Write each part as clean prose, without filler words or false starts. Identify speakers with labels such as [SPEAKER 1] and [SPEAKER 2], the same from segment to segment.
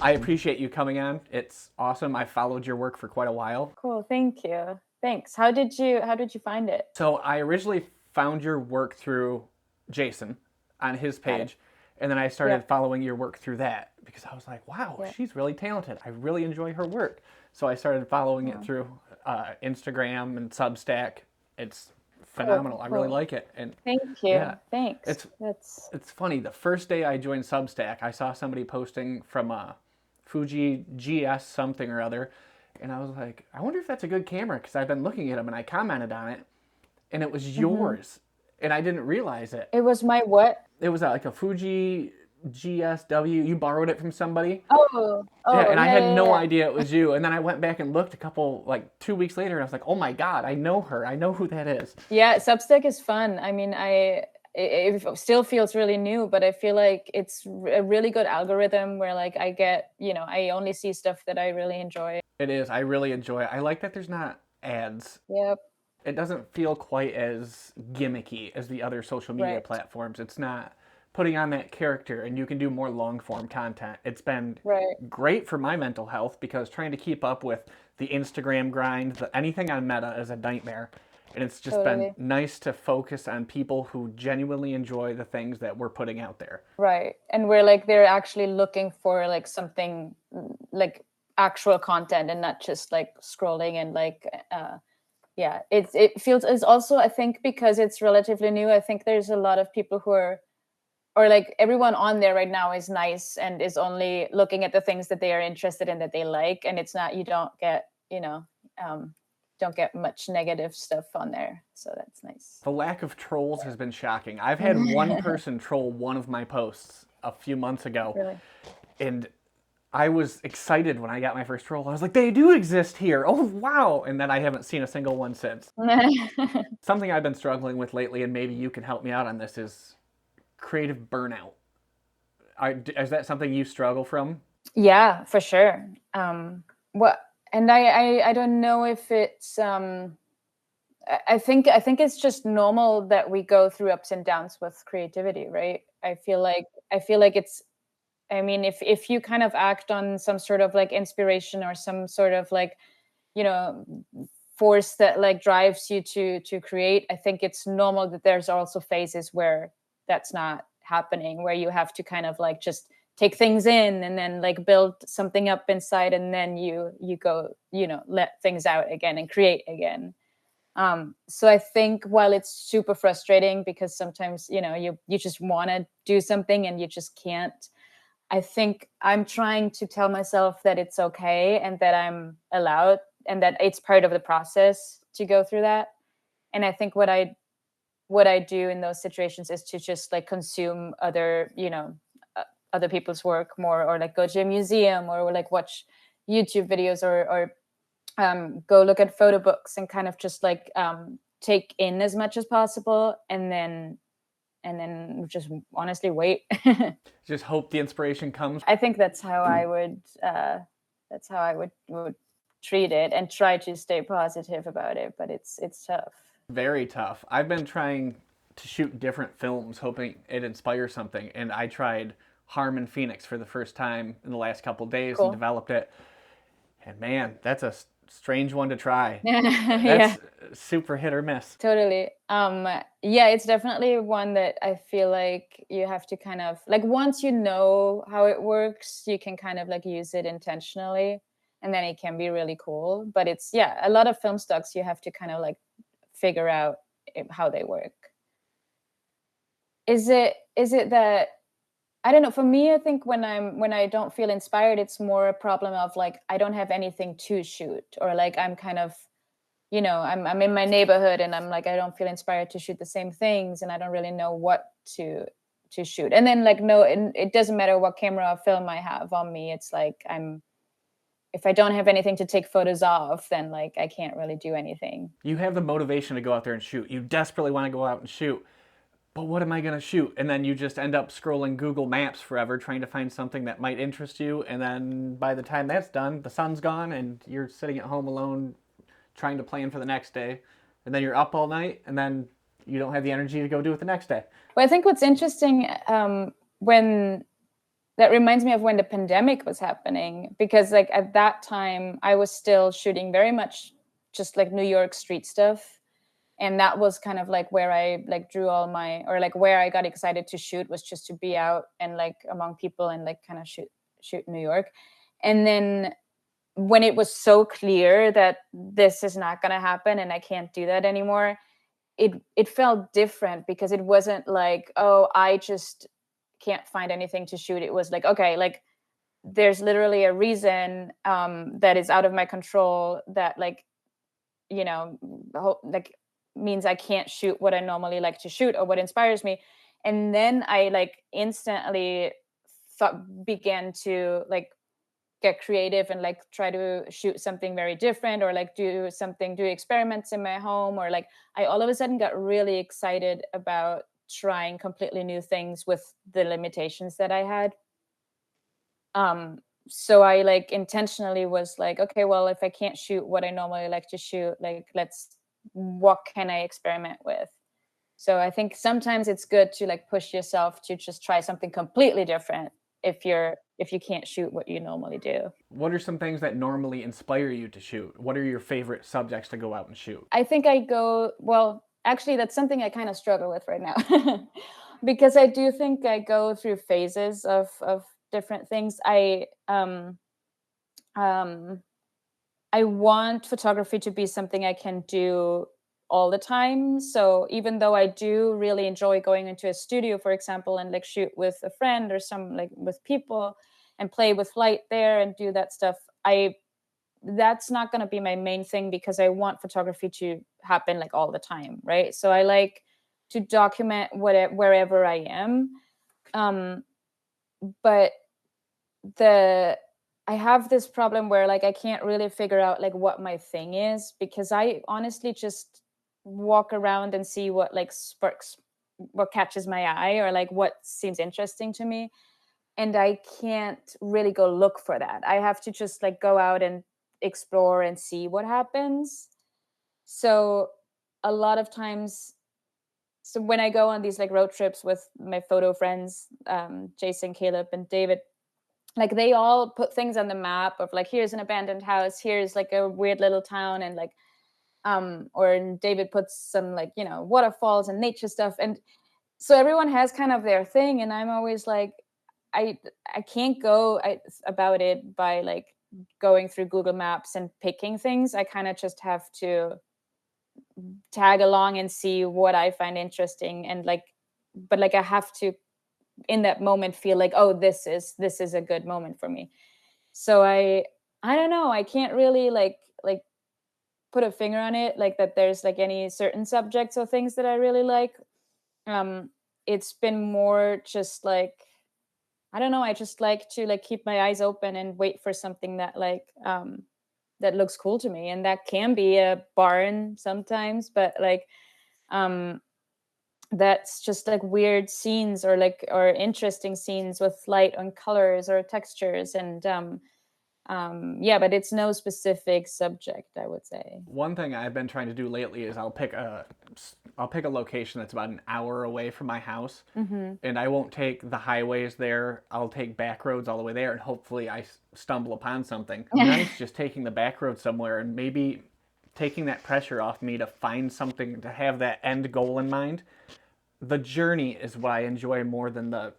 [SPEAKER 1] I appreciate you coming on. It's awesome. I followed your work for quite a while.
[SPEAKER 2] Cool. Thank you. Thanks. How did you find it?
[SPEAKER 1] So I originally found your work through Jason on his
[SPEAKER 2] Got it.
[SPEAKER 1] page, and then I started
[SPEAKER 2] Yep.
[SPEAKER 1] following your work through that because I was like, wow,
[SPEAKER 2] Yep.
[SPEAKER 1] she's really talented. I really enjoy her work. So I started following it
[SPEAKER 2] Oh,
[SPEAKER 1] through Instagram and Substack. It's
[SPEAKER 2] cool.
[SPEAKER 1] phenomenal. I really
[SPEAKER 2] Cool.
[SPEAKER 1] like it. And
[SPEAKER 2] Thank
[SPEAKER 1] yeah,
[SPEAKER 2] you. Thanks.
[SPEAKER 1] it's
[SPEAKER 2] That's
[SPEAKER 1] it's funny. The first day I joined Substack, I saw somebody posting from Fuji GS something or other, and I was like, I wonder if that's a good camera because I've been looking at them and I commented on it, and it was
[SPEAKER 2] hmm
[SPEAKER 1] yours, and I didn't realize it.
[SPEAKER 2] It was my what?
[SPEAKER 1] It was like a Fuji GSW. You borrowed it from somebody.
[SPEAKER 2] Oh,
[SPEAKER 1] Yeah,
[SPEAKER 2] oh,
[SPEAKER 1] and I
[SPEAKER 2] yeah,
[SPEAKER 1] had
[SPEAKER 2] yeah,
[SPEAKER 1] no
[SPEAKER 2] yeah.
[SPEAKER 1] idea it was you. And then I went back and looked a couple, like 2 weeks later, and I was like, oh my God, I know her. I know who that is.
[SPEAKER 2] Yeah, Substack is fun. I mean, it still feels really new, but I feel like it's a really good algorithm where like I get, I only see stuff that I really enjoy.
[SPEAKER 1] It is. I really enjoy it. I like that there's not ads.
[SPEAKER 2] Yep.
[SPEAKER 1] It doesn't feel quite as gimmicky as the other social media
[SPEAKER 2] Right.
[SPEAKER 1] platforms. It's not putting on that character, and you can do more long form content. It's been
[SPEAKER 2] Right.
[SPEAKER 1] great for my mental health because trying to keep up with the Instagram grind, anything on Meta is a nightmare. And it's just been
[SPEAKER 2] Totally.
[SPEAKER 1] nice to focus on people who genuinely enjoy the things that we're putting out there.
[SPEAKER 2] Right. And where like they're actually looking for like something like actual content and not just like scrolling and like yeah, it feels it's also I think because it's relatively new, I think there's a lot of people who are or like everyone on there right now is nice and is only looking at the things that they are interested in that they like, and it's not you um don't get much negative stuff on there, so that's nice.
[SPEAKER 1] The lack of trolls has been shocking. I've had one person troll one of my posts a few months ago,
[SPEAKER 2] Really.
[SPEAKER 1] and I was excited when I got my first troll. I was like, they do exist here. Oh, wow. And then I haven't seen a single one since. Something I've been struggling with lately, and maybe you can help me out on this, is creative burnout. Is that something you struggle from?
[SPEAKER 2] Yeah, for sure. What and I don't know if it's I think it's just normal that we go through ups and downs with creativity, right? I feel like it's I mean, if you kind of act on some sort of like inspiration or some sort of like, you know, force that like drives you to create, I think it's normal that there's also phases where that's not happening, where you have to kind of like just take things in and then like build something up inside and then you go, let things out again and create again. So I think while it's super frustrating because sometimes, you just want to do something and you just can't, I think I'm trying to tell myself that it's okay and that I'm allowed and that it's part of the process to go through that. And I think what I do in those situations is to just like consume other people's work more, or like go to a museum, or like watch YouTube videos, or go look at photo books and kind of just like take in as much as possible, and then just honestly wait.
[SPEAKER 1] Just hope the inspiration comes.
[SPEAKER 2] I think that's how I would treat it and try to stay positive about it, but it's tough.
[SPEAKER 1] Very tough. I've been trying to shoot different films, hoping it inspires something. And I tried Harmon Phoenix for the first time in the last couple days and
[SPEAKER 2] Cool.
[SPEAKER 1] developed it. And man, that's a strange one to try.
[SPEAKER 2] Yeah,
[SPEAKER 1] That's super hit or miss.
[SPEAKER 2] totally. Yeah, it's definitely one that I feel like you have to kind of like once you know how it works, you can kind of like use it intentionally, and then it can be really cool. But it's yeah, a lot of film stocks you have to kind of like figure out how they work. Is it that I don't know. For me, I think when I don't feel inspired, it's more a problem of like I don't have anything to shoot, or like I'm kind of I'm in my neighborhood and I'm like I don't feel inspired to shoot the same things, and I don't really know what to shoot. And then like no, it doesn't matter what camera or film I have on me. It's like if I don't have anything to take photos of, then like I can't really do anything.
[SPEAKER 1] You have the motivation to go out there and shoot. You desperately want to go out and shoot. But what am I going to shoot? And then you just end up scrolling Google Maps forever trying to find something that might interest you. And then by the time that's done, the sun's gone and you're sitting at home alone trying to plan for the next day. And then you're up all night and then you don't have the energy to go do it the next day.
[SPEAKER 2] Well, I think what's interesting when that reminds me of when the pandemic was happening, because like at that time I was still shooting very much just like New York street stuff. And that was kind of like where I like drew all my, or like where I got excited to shoot, was just to be out and like among people and like kind of shoot New York. And then when it was so clear that this is not going to happen and I can't do that anymore, it felt different, because it wasn't like, oh, I just can't find anything to shoot. It was like, okay, like there's literally a reason that is out of my control, that like, you know, like means I can't shoot what I normally like to shoot or what inspires me. And then I like instantly began to like get creative and like try to shoot something very different, or like do experiments in my home, or like I all of a sudden got really excited about trying completely new things with the limitations that I had. So I like intentionally was like, okay, well, if I can't shoot what I normally like to shoot, like what can I experiment with? So I think sometimes it's good to like push yourself to just try something completely different if you can't shoot what you normally do.
[SPEAKER 1] What are some things that normally inspire you to shoot? What are your favorite subjects to go out and shoot?
[SPEAKER 2] I think I go, well, actually that's something I kind of struggle with right now. Because I do think I go through phases of different things. Um I want photography to be something I can do all the time. So even though I do really enjoy going into a studio, for example, and like shoot with a friend or some like with people and play with light there and do that stuff, I that's not going to be my main thing, because I want photography to happen like all the time, right? So I like to document wherever I am. Um, but the I have this problem where like I can't really figure out like what my thing is, because I honestly just walk around and see what like sparks, what catches my eye, or like what seems interesting to me, and I can't really go look for that. I have to just like go out and explore and see what happens. So a lot of times, so when I go on these like road trips with my photo friends, Jason, Caleb, and David, like they all put things on the map of like, here's an abandoned house, here's like a weird little town, and like or David puts some like, you know, waterfalls and nature stuff. And so everyone has kind of their thing, and I'm always like, i I can't go about it by like going through Google Maps and picking things. I kind of just have to tag along and see what I find interesting, and like, but like I have to in that moment feel like, oh, this is a good moment for me. So I don't know, I can't really like put a finger on it, like that there's like any certain subjects or things that I really like. um it's been more just like, I don't know, I just like to like keep my eyes open and wait for something that like that looks cool to me, and that can be a barn sometimes, but like um that's just like weird scenes, or like or interesting scenes with light and colors or textures. And yeah, but it's no specific subject, I would say.
[SPEAKER 1] One thing I've been trying to do lately is I'll pick a location that's about an hour away from my house,
[SPEAKER 2] Mm-hmm.
[SPEAKER 1] and I won't take the highways there. I'll take back roads all the way there, and hopefully I stumble upon something nice. Just taking the back road somewhere, and maybe taking that pressure off me to find something, to have that end goal in mind. The journey is what I enjoy more than the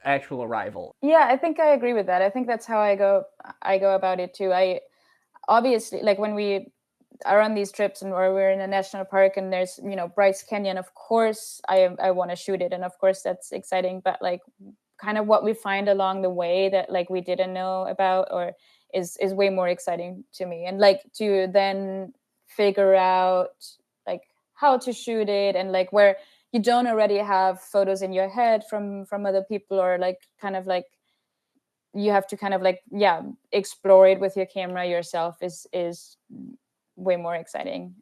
[SPEAKER 1] actual arrival.
[SPEAKER 2] Yeah, I think I agree with that. I think that's how I go about it too. I obviously, like when we are on these trips and or we're in a national park and there's, you know, Bryce Canyon, of course I want to shoot it, and of course that's exciting, but like kind of what we find along the way that like we didn't know about, or is way more exciting to me. And like to then figure out like how to shoot it, and like where you don't already have photos in your head from other people, or like kind of like you have to kind of like, yeah, explore it with your camera yourself is way more exciting.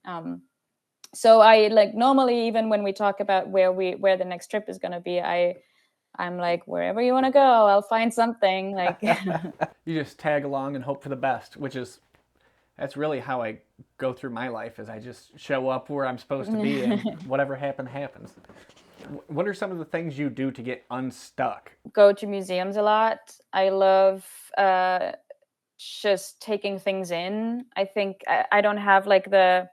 [SPEAKER 2] So I like normally, even when we talk about where the next trip is going to be, I'm like, wherever you want to go, I'll find something like.
[SPEAKER 1] You just tag along and hope for the best, which is that's really how I go through my life. Is I just show up where I'm supposed to be, and whatever happens. What are some of the things you do to get unstuck?
[SPEAKER 2] Go to museums a lot. I love just taking things in. I think I don't have like the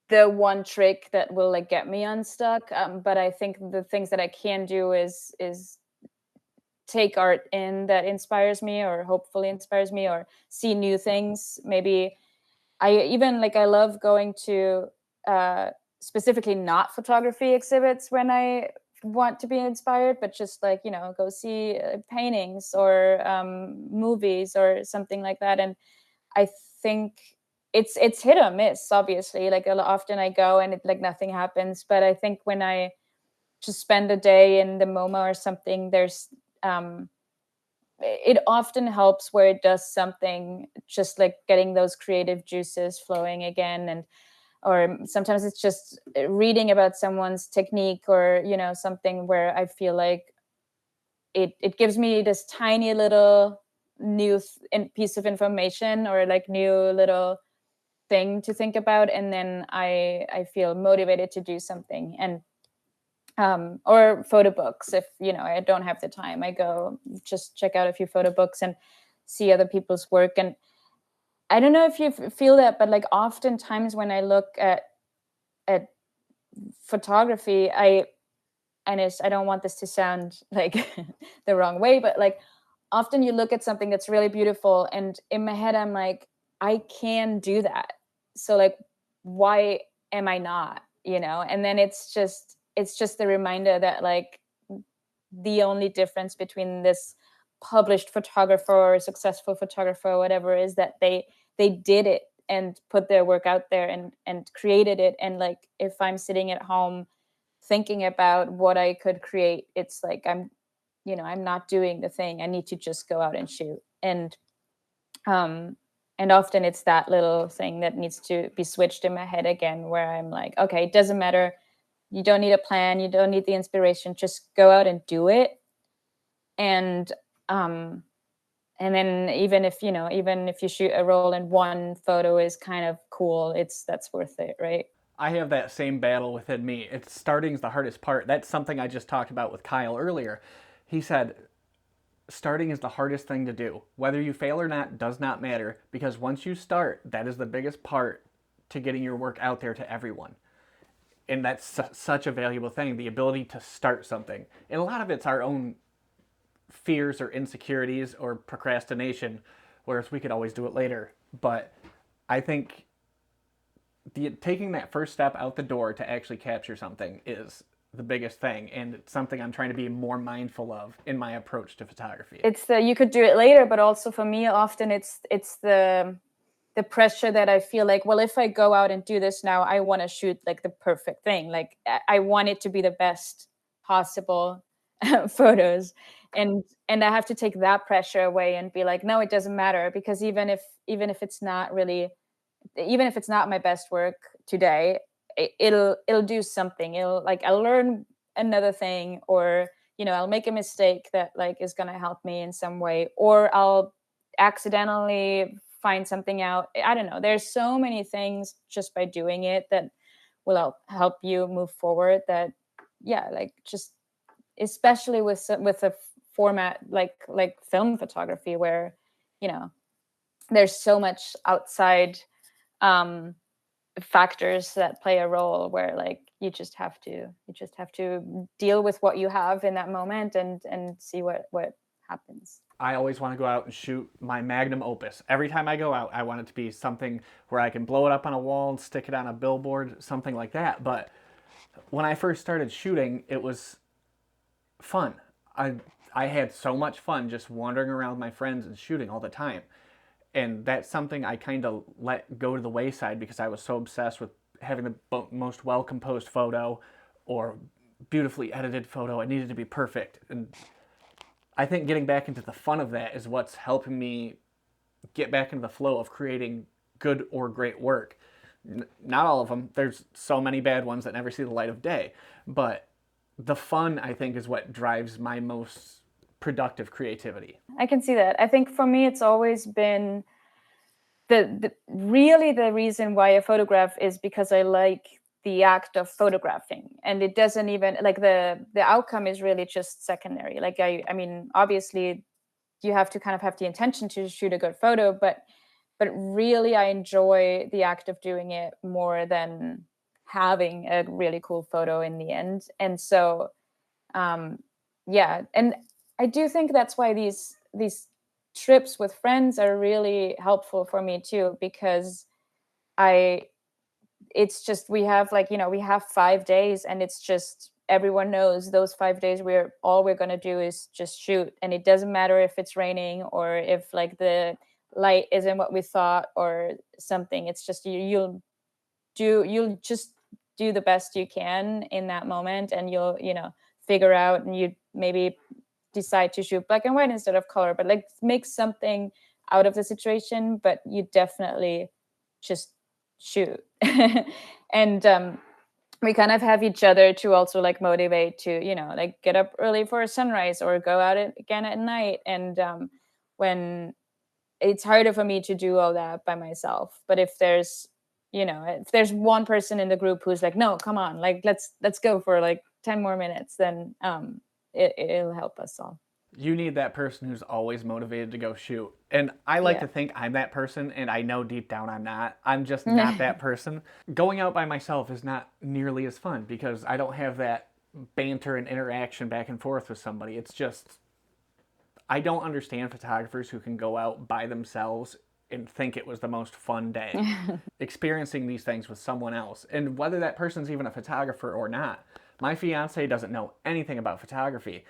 [SPEAKER 2] one trick that will like get me unstuck. But I think the things that I can do is take art in that inspires me or hopefully inspires me, or see new things. Maybe I even like I love going to specifically not photography exhibits when I want to be inspired, but just like, go see paintings or movies or something like that. And I think it's hit or miss, obviously. Like often I go and like nothing happens, but I think when I just spend a day in the MoMA or something, there's it often helps where it does something, just like getting those creative juices flowing again. And or sometimes it's just reading about someone's technique, or something where I feel like it gives me this tiny little new piece of information, or like new little thing to think about, and then I feel motivated to do something. And or photo books, if I don't have the time, I go just check out a few photo books and see other people's work. And I don't know if you feel that, but like oftentimes when I look at photography, I don't want this to sound like the wrong way, but like often you look at something that's really beautiful, and in my head I'm like, I can do that, so like why am I not? And then it's just the reminder that like the only difference between this published photographer or successful photographer or whatever is that they did it and put their work out there and created it. And like if I'm sitting at home thinking about what I could create, it's like I'm not doing the thing. I need to just go out and shoot. And often it's that little thing that needs to be switched in my head again, where I'm like, okay, it doesn't matter. You don't need a plan. You don't need the inspiration. Just go out and do it. And then even if you shoot a roll and one photo is kind of cool, that's worth it, right?
[SPEAKER 1] I have that same battle within me. It's starting is the hardest part. That's something I just talked about with Kyle earlier. He said, starting is the hardest thing to do. Whether you fail or not does not matter, because once you start, that is the biggest part to getting your work out there to everyone. And that's such a valuable thing, the ability to start something. And a lot of it's our own fears or insecurities or procrastination, whereas we could always do it later. But I think taking that first step out the door to actually capture something is the biggest thing, and it's something I'm trying to be more mindful of in my approach to photography.
[SPEAKER 2] It's you could do it later, but also for me often it's the pressure that I feel like, well, if I go out and do this now, I want to shoot like the perfect thing. Like I want it to be the best possible photos. And I have to take that pressure away and be like, no, it doesn't matter, because even if it's not really, even if it's not my best work today, it'll do something. I'll learn another thing, or I'll make a mistake that like is going to help me in some way, or I'll accidentally find something out. I don't know, there's so many things just by doing it that will help you move forward. That like just especially with a format like film photography, where there's so much outside factors that play a role, where like you just have to deal with what you have in that moment and see what happens.
[SPEAKER 1] I always want to go out and shoot my magnum opus. Every time I go out, I want it to be something where I can blow it up on a wall and stick it on a billboard, something like that. But when I first started shooting, it was fun. I had so much fun just wandering around with my friends and shooting all the time. And that's something I kind of let go to the wayside because I was so obsessed with having the most well-composed photo or beautifully edited photo. It needed to be perfect. And I think getting back into the fun of that is what's helping me get back into the flow of creating good or great work. Not all of them. There's so many bad ones that never see the light of day. But the fun, I think, is what drives my most productive creativity.
[SPEAKER 2] I can see that. I think for me, it's always been really the reason why I photograph is because I like the act of photographing, and it doesn't even like the outcome is really just secondary. Like I mean, obviously you have to kind of have the intention to shoot a good photo, but really I enjoy the act of doing it more than having a really cool photo in the end. And so yeah, and I do think that's why these trips with friends are really helpful for me too, because I it's just we have like, you know, we have 5 days, and it's just everyone knows those 5 days we're going to do is just shoot, and it doesn't matter if it's raining or if like the light isn't what we thought or something. It's just you'll just do the best you can in that moment, and you'll, you know, figure out, and you maybe decide to shoot black and white instead of color, but like make something out of the situation, but you definitely just shoot. And we kind of have each other to also like motivate to, you know, like get up early for a sunrise or go out again at night. And when it's harder for me to do all that by myself, but if there's, you know, if there's one person in the group who's like, no, come on, like let's go for like 10 more minutes, then it'll help us all.
[SPEAKER 1] You need that person who's always motivated to go shoot. And I like to think I'm that person, and I know deep down I'm not. I'm just not that person. Going out by myself is not nearly as fun because I don't have that banter and interaction back and forth with somebody. It's just, I don't understand photographers who can go out by themselves and think it was the most fun day. Experiencing these things with someone else, and whether that person's even a photographer or not. My fiance doesn't know anything about photography,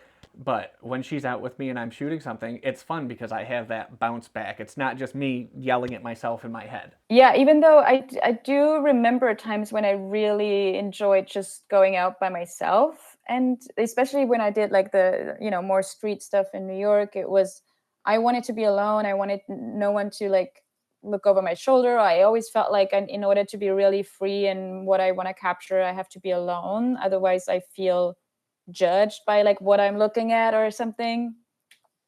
[SPEAKER 1] but when she's out with me and I'm shooting something, it's fun because I have that bounce back. It's not just me yelling at myself in my head.
[SPEAKER 2] Yeah, even though I do remember times when I really enjoyed just going out by myself, and especially when I did like the, you know, more street stuff in New York, it was, I wanted to be alone. I wanted no one to like look over my shoulder. I always felt like in order to be really free in what I want to capture, I have to be alone. Otherwise, I feel judged by like what I'm looking at or something.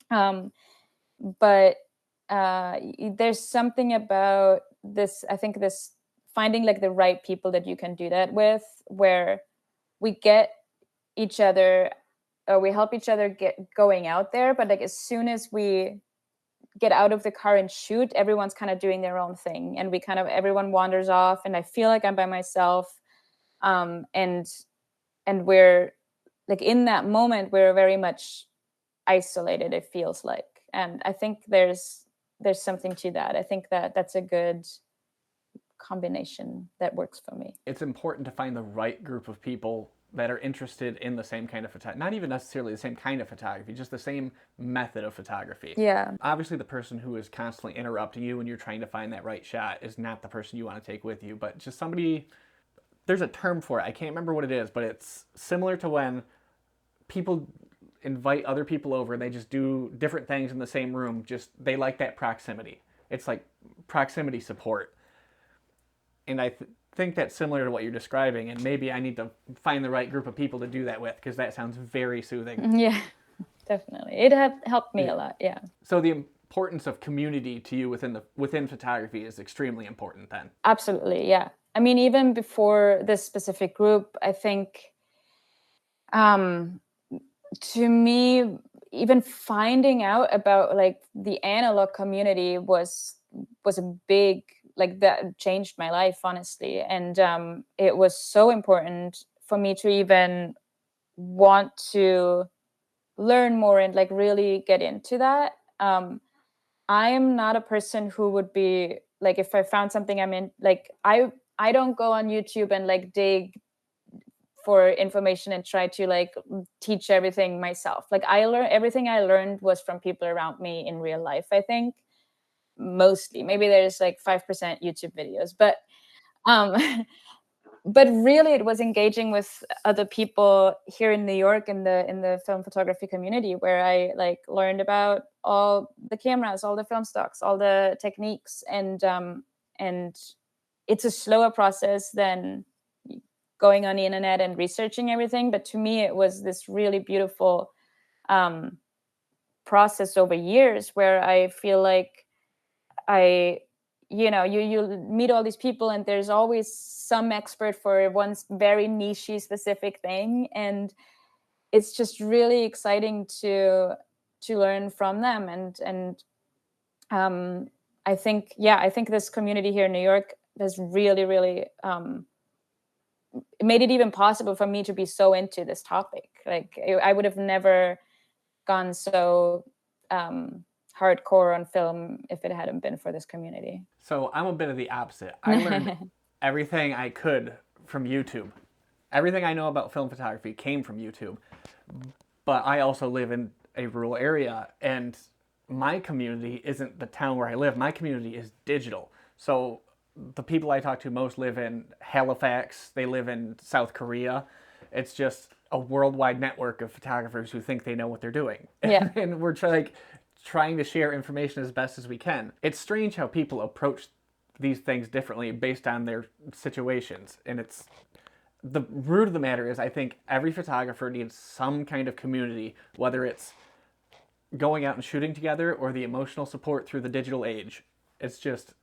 [SPEAKER 2] But there's something about this, I think, this finding like the right people that you can do that with, where we get each other, or we help each other get going out there, but like as soon as we get out of the car and shoot, everyone's kind of doing their own thing, and we kind of, everyone wanders off, and I feel like I'm by myself. And we're like, in that moment we're very much isolated, it feels like. And I think there's something to that. I think that that's a good combination that works for me.
[SPEAKER 1] It's important to find the right group of people that are interested in the same kind of photography. Not even necessarily the same kind of photography, just the same method of photography.
[SPEAKER 2] Yeah.
[SPEAKER 1] Obviously, the person who is constantly interrupting you when you're trying to find that right shot is not the person you want to take with you, but just somebody, there's a term for it. I can't remember what it is, but it's similar to when people invite other people over and they just do different things in the same room. Just, they like that proximity. It's like proximity support. And I think that's similar to what you're describing, and maybe I need to find the right group of people to do that with, because that sounds very soothing.
[SPEAKER 2] Yeah, definitely. It helped me a lot. Yeah.
[SPEAKER 1] So the importance of community to you within photography is extremely important then.
[SPEAKER 2] Absolutely, yeah. I mean, even before this specific group, I think to me, even finding out about like the analog community was a big, like, that changed my life, honestly. And it was so important for me to even want to learn more and like really get into that. I am not a person who would be like, if I found something I'm in, like I don't go on YouTube and like dig for information and try to like teach everything myself. Like everything I learned was from people around me in real life, I think. Mostly, maybe there's like 5% YouTube videos, but but really it was engaging with other people here in New York in the film photography community, where I like learned about all the cameras, all the film stocks, all the techniques, and it's a slower process than going on the internet and researching everything. But to me, it was this really beautiful process over years, where I feel like I you meet all these people, and there's always some expert for one very niche specific thing, and it's just really exciting to learn from them. And I think this community here in New York has really made it even possible for me to be so into this topic. Like I would have never gone so hardcore on film if it hadn't been for this community.
[SPEAKER 1] So I'm a bit of the opposite. I learned everything I could from YouTube. Everything I know about film photography came from YouTube. But I also live in a rural area, and my community isn't the town where I live. My community is digital. So the people I talk to most live in Halifax. They live in South Korea. It's just a worldwide network of photographers who think they know what they're doing.
[SPEAKER 2] Yeah.
[SPEAKER 1] And we're trying to share information as best as we can. It's strange how people approach these things differently based on their situations. And it's the root of the matter is, I think every photographer needs some kind of community, whether it's going out and shooting together or the emotional support through the digital age. It's just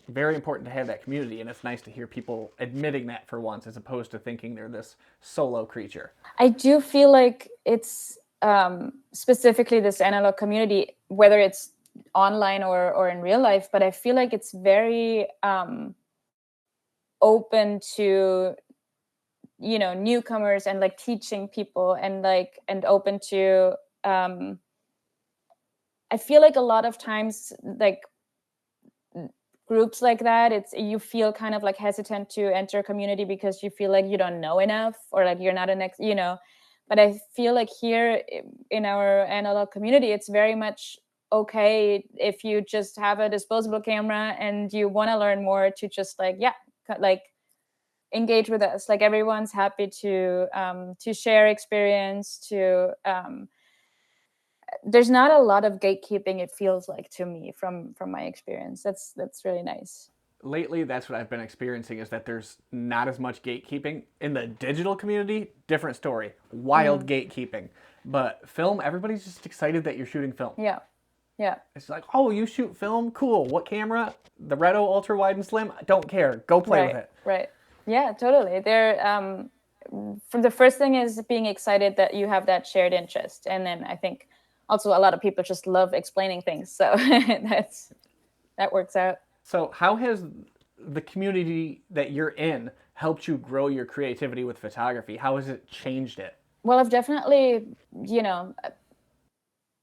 [SPEAKER 1] very important to have that community, and it's nice to hear people admitting that for once, as opposed to thinking they're this solo creature.
[SPEAKER 2] I do feel like it's specifically this analog community, whether it's online or in real life, but I feel like it's very open to newcomers, and like teaching people, and open to I feel like a lot of times, like groups like that, you feel kind of like hesitant to enter a community because you feel like you don't know enough, or like you're not but I feel like here in our analog community, it's very much okay if you just have a disposable camera and you want to learn more, to just engage with us. Like everyone's happy to share experience, there's not a lot of gatekeeping, it feels like to me, from my experience. That's really nice.
[SPEAKER 1] Lately, that's what I've been experiencing, is that there's not as much gatekeeping. In the digital community, different story. Wild gatekeeping. But film, everybody's just excited that you're shooting film.
[SPEAKER 2] Yeah.
[SPEAKER 1] It's like, oh, you shoot film? Cool. What camera? The Redo Ultra Wide and Slim? Don't care. Go play with it.
[SPEAKER 2] Right. Yeah, totally. They're from the first thing is being excited that you have that shared interest. And then I think also a lot of people just love explaining things. So that works out.
[SPEAKER 1] So how has the community that you're in helped you grow your creativity with photography? How has it changed it?
[SPEAKER 2] Well, I've definitely,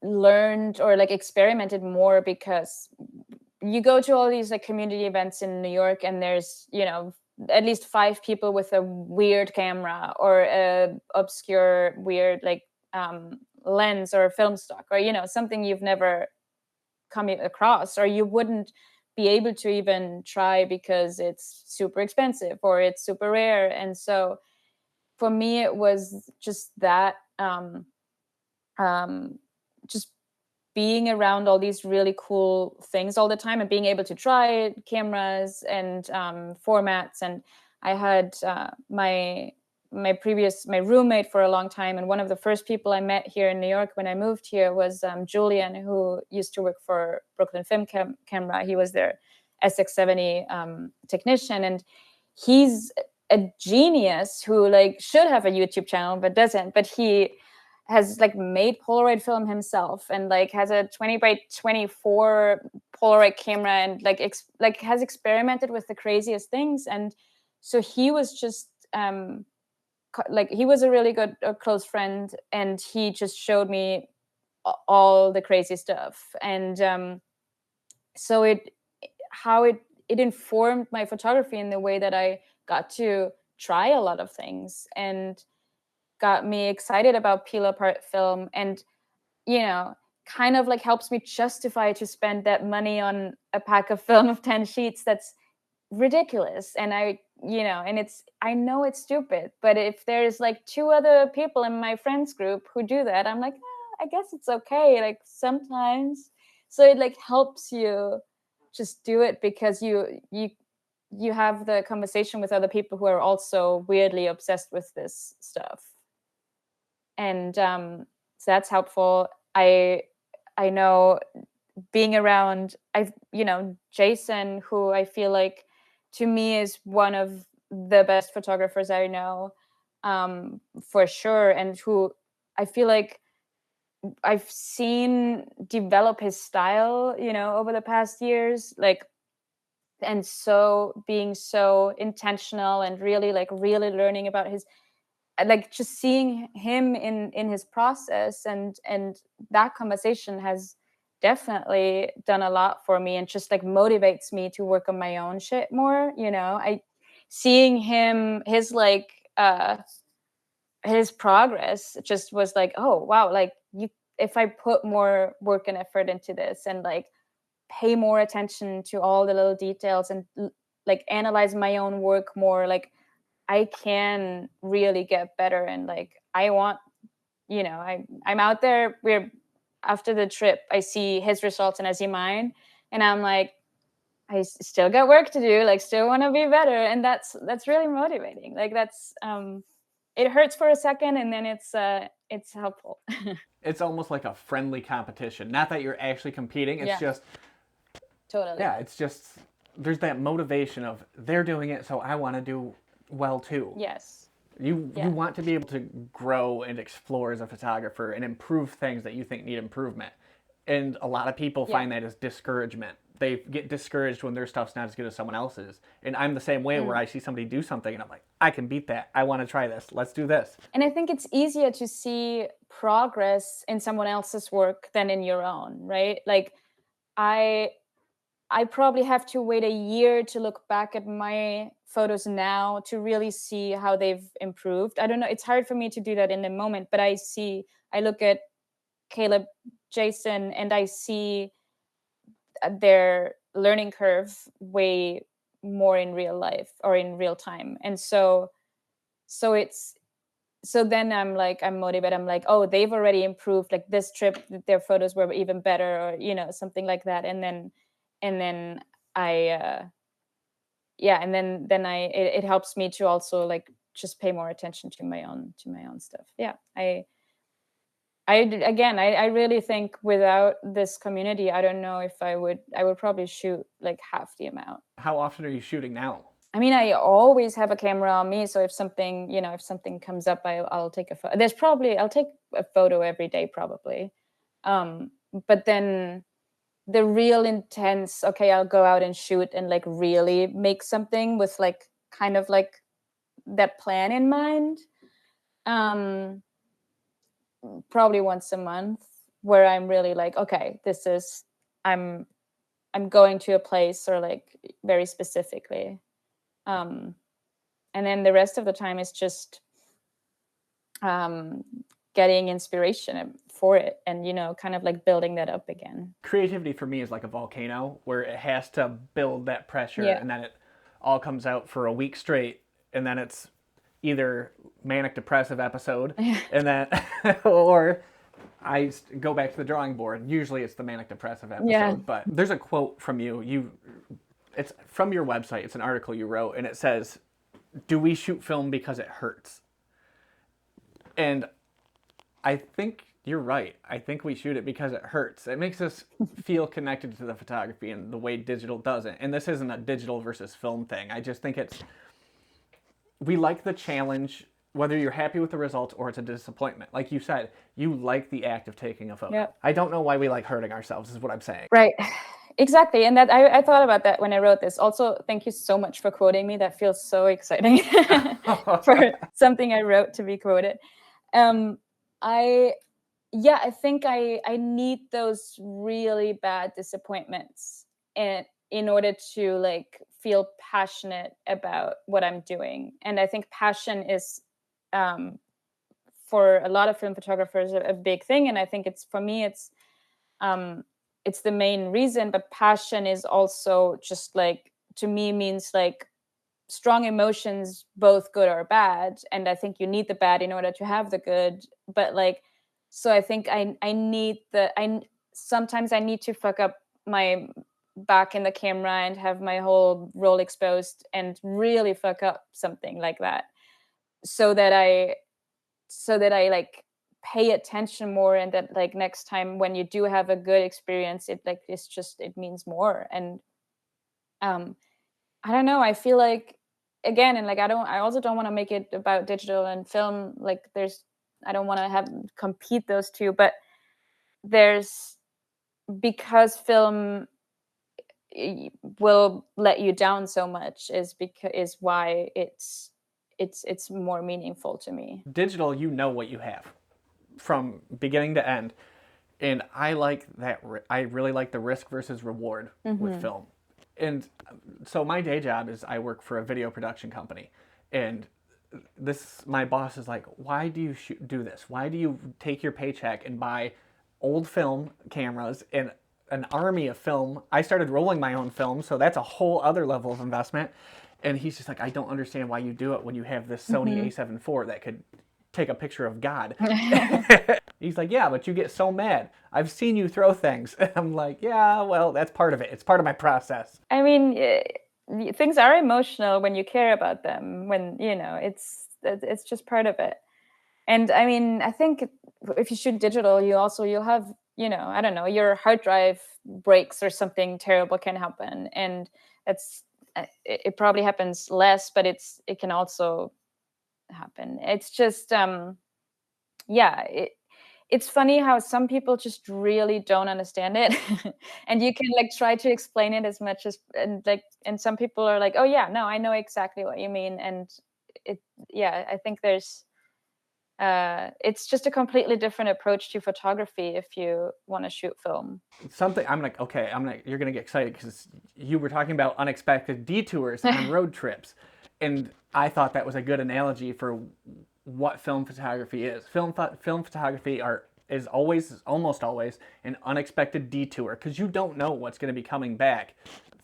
[SPEAKER 2] learned or like experimented more, because you go to all these like community events in New York, and there's, at least 5 people with a weird camera or a obscure weird lens or film stock, or something you've never come across, or you wouldn't be able to even try because it's super expensive or it's super rare. And so for me, it was just that just being around all these really cool things all the time, and being able to try cameras and formats. And I had my roommate for a long time, and one of the first people I met here in New York when I moved here was Julian, who used to work for Brooklyn Film Camera. He was their SX70 technician, and he's a genius who should have a YouTube channel but doesn't. But he has made Polaroid film himself, and has a 20x24 Polaroid camera, and has experimented with the craziest things. And so he was just he was a really good close friend, and he just showed me all the crazy stuff. And so it informed my photography in the way that I got to try a lot of things, and got me excited about peel apart film, and kind of helps me justify to spend that money on a pack of film of 10 sheets. That's ridiculous. And I know it's stupid, but if there's 2 other people in my friends group who do that, I'm like, I guess it's okay, sometimes. So it helps you just do it, because you have the conversation with other people who are also weirdly obsessed with this stuff. And so that's helpful. I know being around, Jason, who I feel like to me is one of the best photographers I know, for sure, and who I feel like I've seen develop his style, over the past years, like, and so being so intentional and really learning about his, like, just seeing him in his process, and that conversation has definitely done a lot for me, and just like motivates me to work on my own shit more. I seeing his progress just was like, oh wow, like, if I put more work and effort into this, and like pay more attention to all the little details, and like analyze my own work more, like I can really get better. And like I want, I'm out there, we're after the trip, I see his results and I see mine, and I'm like, still got work to do, like still want to be better. And that's really motivating. Like that's it hurts for a second, and then it's helpful.
[SPEAKER 1] It's almost like a friendly competition. Not that you're actually competing. It's
[SPEAKER 2] Yeah.
[SPEAKER 1] just,
[SPEAKER 2] Totally.
[SPEAKER 1] yeah, it's just, there's that motivation of they're doing it, so I want to do well too.
[SPEAKER 2] Yes.
[SPEAKER 1] You want to be able to grow and explore as a photographer and improve things that you think need improvement. And a lot of people find that as discouragement. They get discouraged when their stuff's not as good as someone else's. And I'm the same way, where I see somebody do something and I'm like, I can beat that. I want to try this. Let's do this.
[SPEAKER 2] And I think it's easier to see progress in someone else's work than in your own, right? Like I probably have to wait a year to look back at my photos now to really see how they've improved. I don't know. It's hard for me to do that in the moment, but I look at Caleb, Jason, and I see their learning curve way more in real life or in real time. And so then I'm motivated. I'm like, oh, they've already improved. Like this trip, their photos were even better, or something like that. And then I it helps me to also like just pay more attention to my own stuff. Yeah, I really think without this community, I don't know if I would probably shoot like half the amount.
[SPEAKER 1] How often are you shooting now?
[SPEAKER 2] I mean, I always have a camera on me, so if something comes up, I'll take a photo. I'll take a photo every day probably. But then the real intense, okay, I'll go out and shoot and like really make something with like kind of like that plan in mind. Probably once a month, where I'm really like, okay, I'm going to a place, or like very specifically. And then the rest of the time is just getting inspiration for it, and kind of like building that up again.
[SPEAKER 1] Creativity for me is like a volcano, where it has to build that pressure, and then it all comes out for a week straight, and then it's either manic depressive episode, and then or I go back to the drawing board. Usually it's the manic depressive episode. But there's a quote from you. It's from your website. It's an article you wrote, and it says, "Do we shoot film because it hurts?" And I think you're right. I think we shoot it because it hurts. It makes us feel connected to the photography in the way digital doesn't. And this isn't a digital versus film thing. I just think we like the challenge, whether you're happy with the results or it's a disappointment. Like you said, you like the act of taking a photo.
[SPEAKER 2] Yep.
[SPEAKER 1] I don't know why we like hurting ourselves, is what I'm saying.
[SPEAKER 2] Right. Exactly. And that I thought about that when I wrote this. Also, thank you so much for quoting me. That feels so exciting for something I wrote to be quoted. I think I need those really bad disappointments in order to like feel passionate about what I'm doing. And I think passion is for a lot of film photographers a big thing. And I think for me it's the main reason, but passion is also just like, to me, means like strong emotions, both good or bad. And I think you need the bad in order to have the good. But like, so I think sometimes I need to fuck up my back in the camera and have my whole roll exposed and really fuck up something like that, so that I like pay attention more, and that like next time when you do have a good experience, it like it means more. And um I don't know, I feel like, again, and like I also don't want to make it about digital and film, like I don't want to have compete those two, but there's, because film will let you down so much, is why it's more meaningful to me.
[SPEAKER 1] Digital, you know what you have from beginning to end. And I like that. I really like the risk versus reward with film. And so my day job is I work for a video production company. And my boss is like, why do you do this? Why do you take your paycheck and buy old film cameras and an army of film? I started rolling my own film, so that's a whole other level of investment. And he's just like, I don't understand why you do it when you have this Sony A7 IV that could take a picture of God. He's like, yeah, but you get so mad. I've seen you throw things. And I'm like, yeah, well, that's part of it. It's part of my process.
[SPEAKER 2] I mean, things are emotional when you care about them, when, it's just part of it. And I mean, I think if you shoot digital, you'll have, I don't know, your hard drive breaks or something terrible can happen. And it probably happens less, but it can also happen. It's just, it's funny how some people just really don't understand it. And you can like try to explain it as much as, and some people are like, oh yeah, no, I know exactly what you mean. And I think it's just a completely different approach to photography if you want to shoot film.
[SPEAKER 1] Something you're gonna get excited because you were talking about unexpected detours on road trips, and I thought that was a good analogy for what film photography is. Film photography is almost always an unexpected detour, because you don't know what's going to be coming back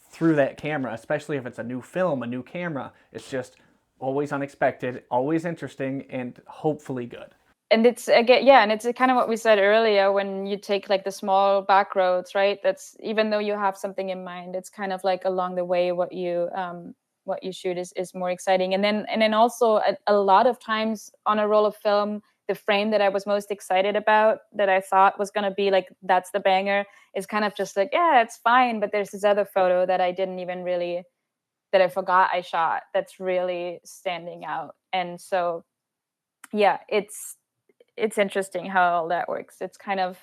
[SPEAKER 1] through that camera, especially if it's a new film, a new camera. It's just always unexpected, always interesting, and hopefully good.
[SPEAKER 2] And it's again, and it's kind of what we said earlier, when you take like the small back roads, right? That's, even though you have something in mind, it's kind of like along the way what you shoot is more exciting. And then also a lot of times on a roll of film, the frame that I was most excited about, that I thought was going to be like, that's the banger, is kind of just like, yeah, it's fine. But there's this other photo that I didn't even really, that I forgot I shot, that's really standing out. And so, yeah, it's interesting how all that works. It's kind of,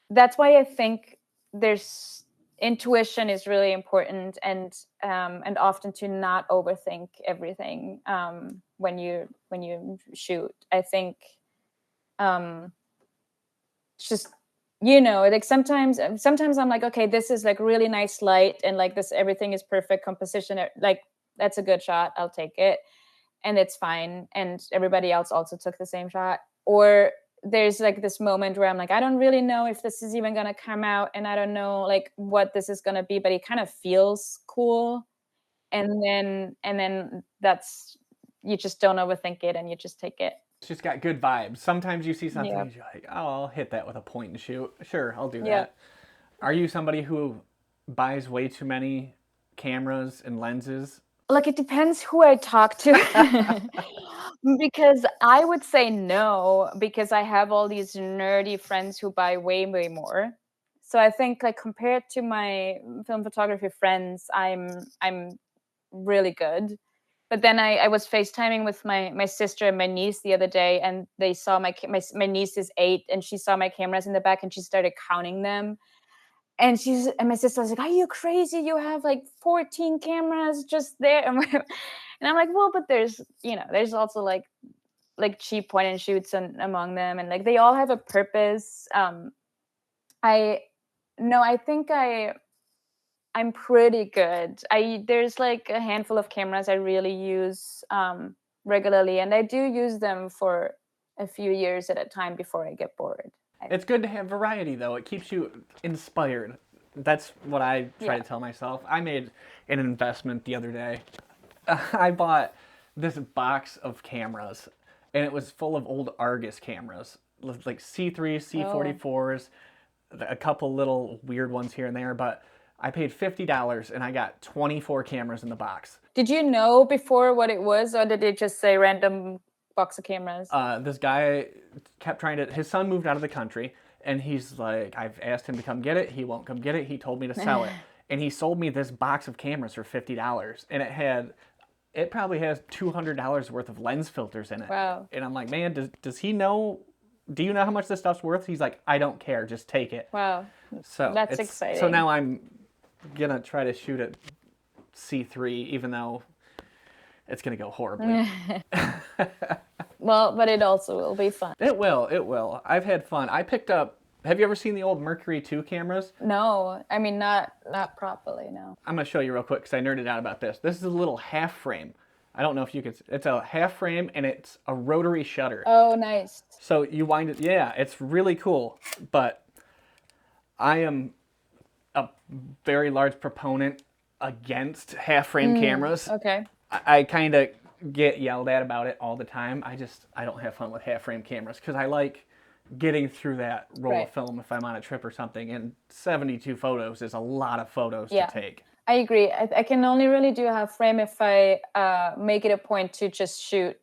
[SPEAKER 2] that's why I think there's intuition is really important, and often to not overthink everything when you shoot. I think just, like sometimes I'm like, okay, this is like really nice light, and like this, everything is perfect composition, like that's a good shot, I'll take it, and it's fine, and everybody else also took the same shot. Or there's like this moment where I'm like, I don't really know if this is even gonna come out, and I don't know like what this is gonna be, but it kind of feels cool. And then that's, you just don't overthink it, and you just take it.
[SPEAKER 1] It's just got good vibes. Sometimes you see something
[SPEAKER 2] Yeah.
[SPEAKER 1] and you're like, oh, I'll hit that with a point and shoot. Sure, I'll do
[SPEAKER 2] Yeah.
[SPEAKER 1] that. Are you somebody who buys way too many cameras and lenses?
[SPEAKER 2] Like, it depends who I talk to. Because I would say no, because I have all these nerdy friends who buy way, way more. So I think like compared to my film photography friends, I'm really good. But then I was FaceTiming with my sister and my niece the other day, and they saw my niece is 8, and she saw my cameras in the back, and she started counting them. And my sister was like, "Are you crazy? You have like 14 cameras just there." And I'm like, "Well, but there's also like cheap point and shoots among them, and like they all have a purpose." I no, I think I'm pretty good. There's like a handful of cameras I really use regularly, and I do use them for a few years at a time before I get bored.
[SPEAKER 1] It's good to have variety, though. It keeps you inspired. That's what I try to tell myself. I made an investment the other day. I bought this box of cameras, and it was full of old Argus cameras, like C3s, C44s, a couple little weird ones here and there, but I paid $50 and I got 24 cameras in the box.
[SPEAKER 2] Did you know before what it was, or did it just say random box of cameras?
[SPEAKER 1] This guy kept trying to, his son moved out of the country, and he's like, I've asked him to come get it. He won't come get it. He told me to sell it. And he sold me this box of cameras for $50. And it probably has $200 worth of lens filters in it.
[SPEAKER 2] Wow.
[SPEAKER 1] And I'm like, man, does he know, do you know how much this stuff's worth? He's like, I don't care. Just take it.
[SPEAKER 2] Wow.
[SPEAKER 1] So
[SPEAKER 2] That's exciting.
[SPEAKER 1] So now I'm going to try to shoot at C3, even though it's going to go horribly.
[SPEAKER 2] Well, but it also will be fun.
[SPEAKER 1] It will. I've had fun. I picked up, have you ever seen the old Mercury 2 cameras?
[SPEAKER 2] No, I mean, not properly, no.
[SPEAKER 1] I'm going to show you real quick because I nerded out about this. This is a little half frame. I don't know if you can, it's a half frame and it's a rotary shutter.
[SPEAKER 2] Oh, nice.
[SPEAKER 1] So you wind it, yeah, it's really cool. But I am a very large proponent against half frame cameras.
[SPEAKER 2] Okay.
[SPEAKER 1] I kind of get yelled at about it all the time. I don't have fun with half frame cameras because I like getting through that roll of film if I'm on a trip or something. And 72 photos is a lot of photos to take.
[SPEAKER 2] I agree. I can only really do a half frame if I make it a point to just shoot,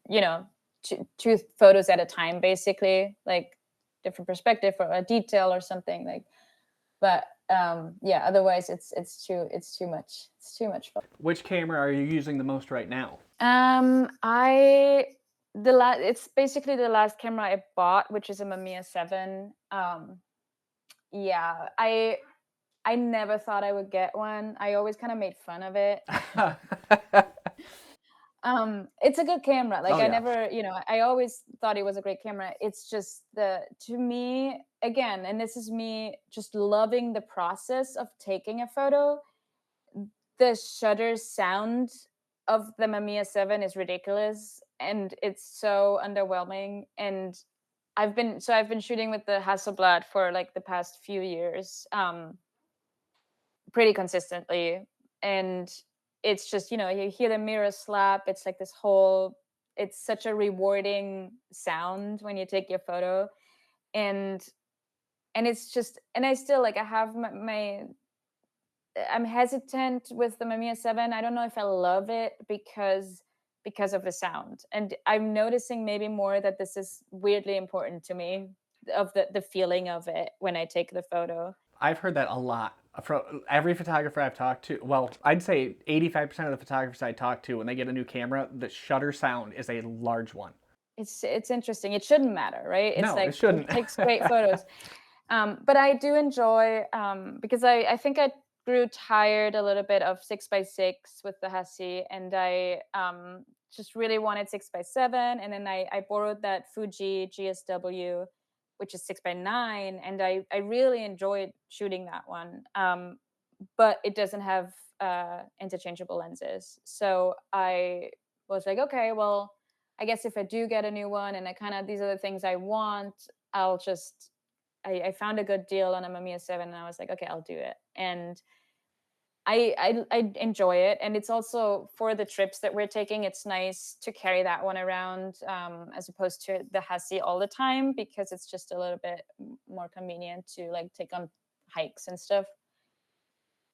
[SPEAKER 2] two photos at a time, basically, like different perspective or a detail or something like. But otherwise it's too much. It's too much fun.
[SPEAKER 1] Which camera are you using the most right now?
[SPEAKER 2] It's basically the last camera I bought, which is a Mamiya 7. I never thought I would get one. I always kind of made fun of it. It's a good camera. Like I never, I always thought it was a great camera. It's just to me, again, and this is me just loving the process of taking a photo. The shutter sound of the Mamiya 7 is ridiculous and it's so underwhelming. And I've been shooting with the Hasselblad for like the past few years, pretty consistently. And it's just, you hear the mirror slap. It's like it's such a rewarding sound when you take your photo. And it's just, and I still I have I'm hesitant with the Mamiya 7. I don't know if I love it because of the sound. And I'm noticing maybe more that this is weirdly important to me, of the feeling of it when I take the photo.
[SPEAKER 1] I've heard that a lot from every photographer I've talked to. Well, I'd say 85% of the photographers I talk to, when they get a new camera, the shutter sound is a large one.
[SPEAKER 2] It's interesting. It shouldn't matter, right? It's
[SPEAKER 1] no, it shouldn't.
[SPEAKER 2] It takes great photos. But I do enjoy, because I think I grew tired a little bit of 6x6 with the Hassi, and I just really wanted 6x7, and then I borrowed that Fuji GSW, which is 6x9, and I really enjoyed shooting that one. But it doesn't have interchangeable lenses, so I was like, okay, well, I guess if I do get a new one, and these are the things I want, I'll just. I found a good deal on a Mamiya 7, and I was like, okay, I'll do it. And I enjoy it. And it's also, for the trips that we're taking, it's nice to carry that one around, as opposed to the Hassi all the time, because it's just a little bit more convenient to take on hikes and stuff.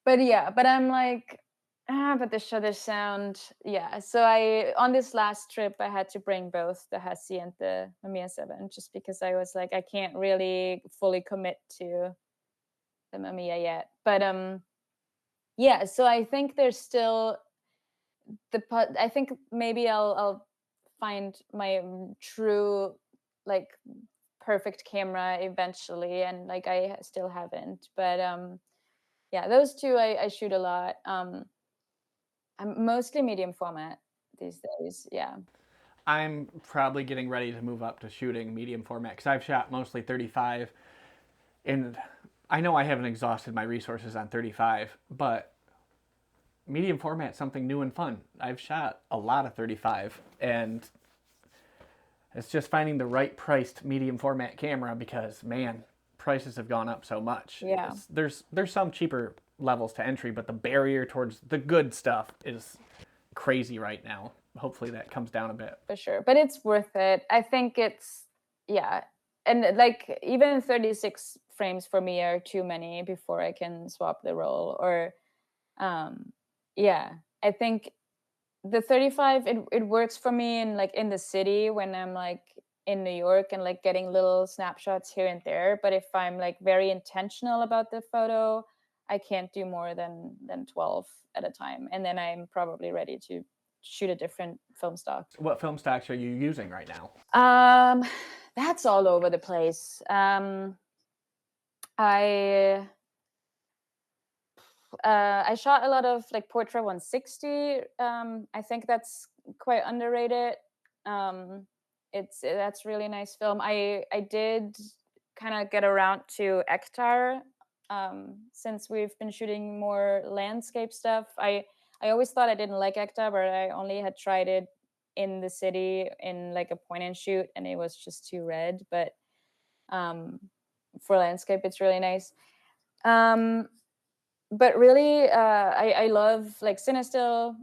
[SPEAKER 2] But I'm like, but the shutter sound, so on this last trip I had to bring both the Hassi and the Mamiya 7, just because I was like, I can't really fully commit to the Mamiya yet. But so I think there's still I think maybe I'll find my true perfect camera eventually, and I still haven't. But those two I shoot a lot. I'm mostly medium format these days. Yeah.
[SPEAKER 1] I'm probably getting ready to move up to shooting medium format because I've shot mostly 35, and I know I haven't exhausted my resources on 35, but medium format's something new and fun. I've shot a lot of 35, and it's just finding the right priced medium format camera, because man, prices have gone up so much.
[SPEAKER 2] Yeah.
[SPEAKER 1] There's some cheaper levels to entry, but the barrier towards the good stuff is crazy right now. Hopefully that comes down a bit.
[SPEAKER 2] For sure. But it's worth it. I think it's, and even 36 frames for me are too many before I can swap the roll. Or I think the 35, it works for me in like in the city when I'm like in New York and like getting little snapshots here and there. But if I'm like very intentional about the photo, I can't do more than 12 at a time. And then I'm probably ready to shoot a different film stock.
[SPEAKER 1] What film stocks are you using right now?
[SPEAKER 2] Um, that's all over the place. I I shot a lot of like Portrait 160. I think that's quite underrated. Um, that's really nice film. I did kind of get around to Ektar since we've been shooting more landscape stuff. I always thought I didn't like Ektar, but I only had tried it in the city in like a point and shoot, and it was just too red. But um, for landscape, it's really nice. Um, but really, I love like Cinestill,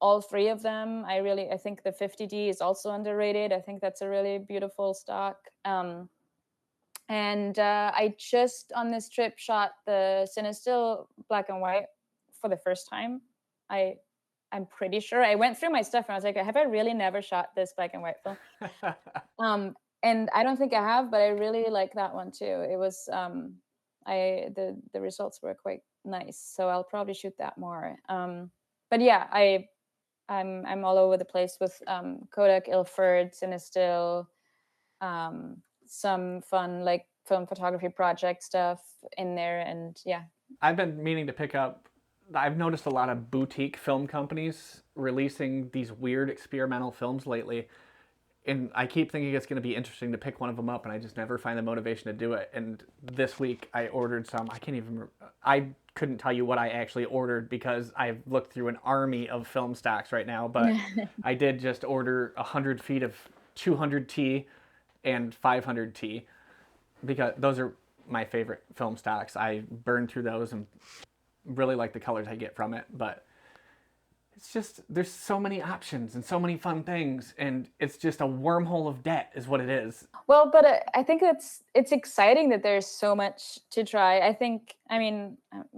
[SPEAKER 2] all three of them. I think the 50D is also underrated. I think that's a really beautiful stock. And I just on this trip shot the Cinestill black and white for the first time. I'm pretty sure I went through my stuff and I was like, have I really never shot this black and white film? And I don't think I have, but I really like that one too. It was the results were quite nice, so I'll probably shoot that more. But yeah, I'm all over the place with Kodak, Ilford, Cinestill, some fun like film photography project stuff in there, and yeah.
[SPEAKER 1] I've been meaning to pick up. I've noticed a lot of boutique film companies releasing these weird experimental films lately, and I keep thinking it's going to be interesting to pick one of them up, and I just never find the motivation to do it. And this week I ordered some. I couldn't tell you what I actually ordered because I've looked through an army of film stocks right now, but I did just order 100 feet of 200T and 500T because those are my favorite film stocks. I burn through those and really like the colors I get from it, but it's just there's so many options and so many fun things, and it's just a wormhole of debt is what it is.
[SPEAKER 2] Well, but I think it's exciting that there's so much to try. I mean,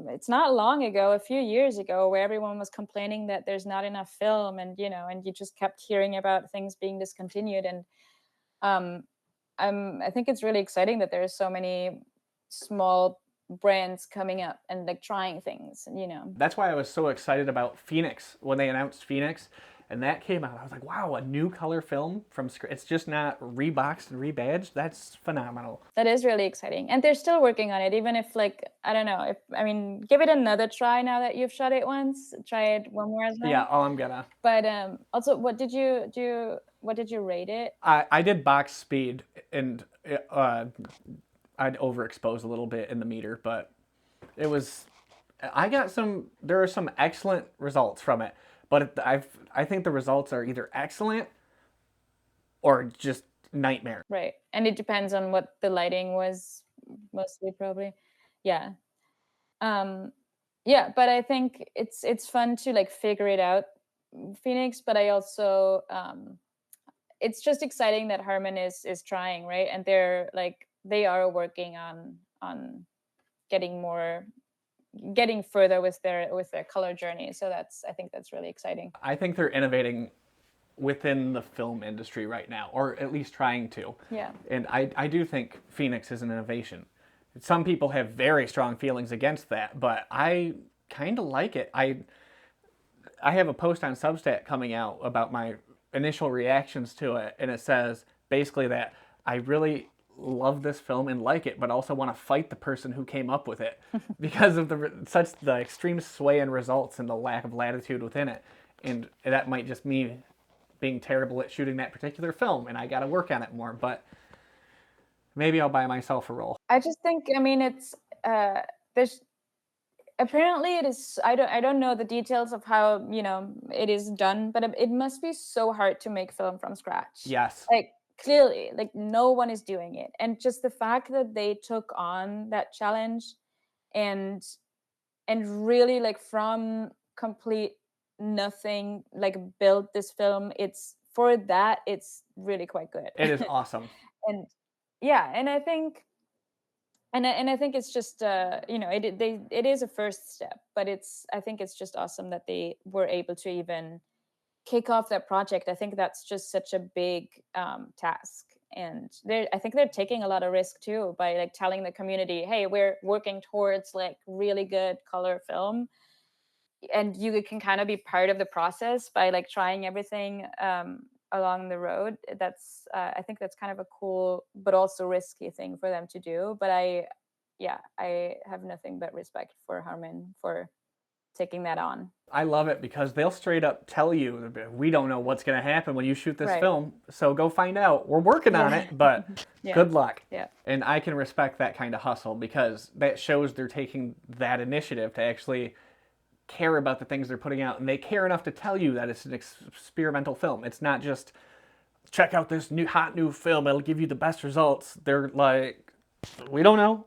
[SPEAKER 2] it's not long ago, a few years ago, where everyone was complaining that there's not enough film, and and you just kept hearing about things being discontinued. And um, I think it's really exciting that there's so many small brands coming up and like trying things.
[SPEAKER 1] That's why I was so excited about Phoenix when they announced Phoenix, and that came out. I was like, wow, a new color film from scratch. It's just not reboxed and rebadged. That's phenomenal.
[SPEAKER 2] That is really exciting, and they're still working on it. Even if like I don't know, if I mean, give it another try now that you've shot it once. Try it one more time.
[SPEAKER 1] Yeah, oh, I'm gonna.
[SPEAKER 2] But also, what did you do? What did you rate it?
[SPEAKER 1] I did box speed, and I'd overexpose a little bit in the meter, but it was. I got some. There are some excellent results from it, but I think the results are either excellent or just nightmare.
[SPEAKER 2] Right, and it depends on what the lighting was, mostly probably. Yeah. Yeah, but I think it's fun to like figure it out, Phoenix. But I also it's just exciting that Harman is trying, right? And they are working on getting further with their color journey. So I think that's really exciting.
[SPEAKER 1] I think they're innovating within the film industry right now, or at least trying to.
[SPEAKER 2] Yeah.
[SPEAKER 1] And I do think Phoenix is an innovation. Some people have very strong feelings against that, but I kind of like it. I have a post on Substack coming out about my initial reactions to it, and it says basically that I really love this film and like it, but also want to fight the person who came up with it because of the extreme sway in results and the lack of latitude within it. And that might just me being terrible at shooting that particular film, and I got to work on it more. But maybe I'll buy myself a roll.
[SPEAKER 2] I just think, I mean, it's there's apparently it is. I don't know the details of how it is done, but it must be so hard to make film from scratch.
[SPEAKER 1] Yes.
[SPEAKER 2] Like clearly, like no one is doing it, and just the fact that they took on that challenge, and really like from complete nothing, like build this film. It's really quite good.
[SPEAKER 1] It is awesome.
[SPEAKER 2] And yeah, and I think it's just it is a first step, but I think it's just awesome that they were able to even kick off that project. I think that's just such a big task, and I think they're taking a lot of risk too by like telling the community, hey, we're working towards like really good color film, and you can kind of be part of the process by like trying everything along the road. That's I think that's kind of a cool but also risky thing for them to do. But I have nothing but respect for Harman for taking that on.
[SPEAKER 1] I love it because they'll straight up tell you, we don't know what's going to happen when you shoot this
[SPEAKER 2] Right.
[SPEAKER 1] film, so go find out. We're working on
[SPEAKER 2] Yeah.
[SPEAKER 1] it, but
[SPEAKER 2] Yeah.
[SPEAKER 1] good luck.
[SPEAKER 2] Yeah.
[SPEAKER 1] And I can respect that kind of hustle because that shows they're taking that initiative to actually care about the things they're putting out, and they care enough to tell you that it's an experimental film. It's not just check out this hot new film, it'll give you the best results. They're like, we don't know.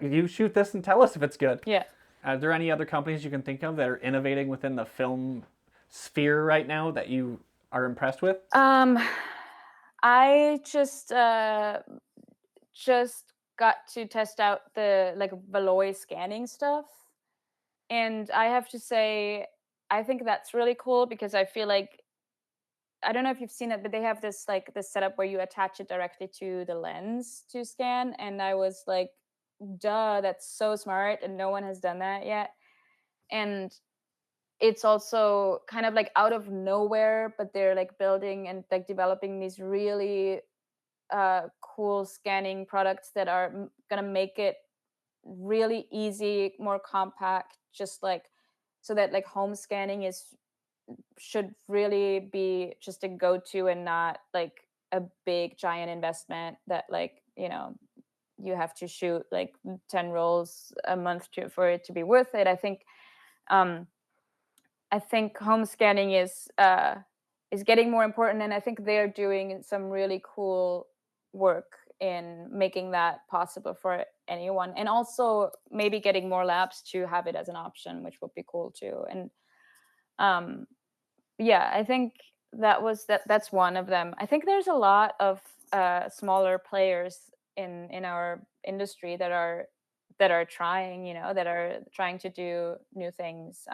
[SPEAKER 1] You shoot this and tell us if it's good.
[SPEAKER 2] Yeah.
[SPEAKER 1] Are there any other companies you can think of that are innovating within the film sphere right now that you are impressed with?
[SPEAKER 2] I just got to test out the like Valois scanning stuff, and I have to say, I think that's really cool because I feel like, I don't know if you've seen it, but they have this like this setup where you attach it directly to the lens to scan, and I was like, duh, that's so smart, and no one has done that yet. And it's also kind of like out of nowhere, but they're like building and like developing these really cool scanning products that are gonna make it really easy, more compact, just like so that like home scanning should really be just a go-to and not like a big giant investment that like, you have to shoot like 10 rolls a month for it to be worth it. Um I think home scanning is getting more important, and I think they're doing some really cool work in making that possible for anyone, and also maybe getting more labs to have it as an option, which would be cool too. And um, yeah, I think that's one of them. I think there's a lot of smaller players in our industry that are trying, that are trying to do new things.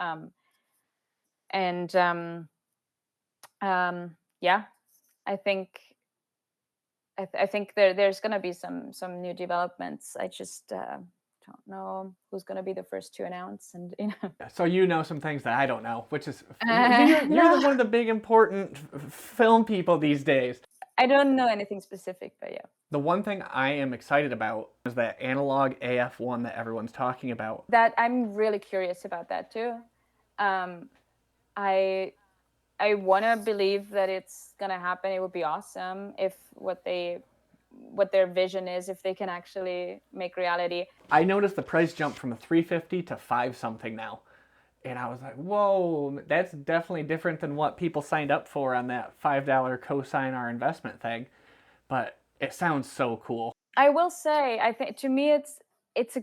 [SPEAKER 2] And yeah, I think I think there's going to be some new developments. I just don't know who's going to be the first to announce, and
[SPEAKER 1] So you know some things that I don't know, which is
[SPEAKER 2] no,
[SPEAKER 1] one of the big important film people these days.
[SPEAKER 2] I don't know anything specific, but yeah,
[SPEAKER 1] The one thing I am excited about is that analog AF1 that everyone's talking about.
[SPEAKER 2] that I'm really curious about that too. Um, I I want to believe that it's gonna happen. It would be awesome if what their vision is, if they can actually make reality.
[SPEAKER 1] I noticed the price jump from a 350 to 5 something now. And I was like, whoa, that's definitely different than what people signed up for on that $5 cosign our investment thing. But it sounds so cool.
[SPEAKER 2] I will say, I think to me it's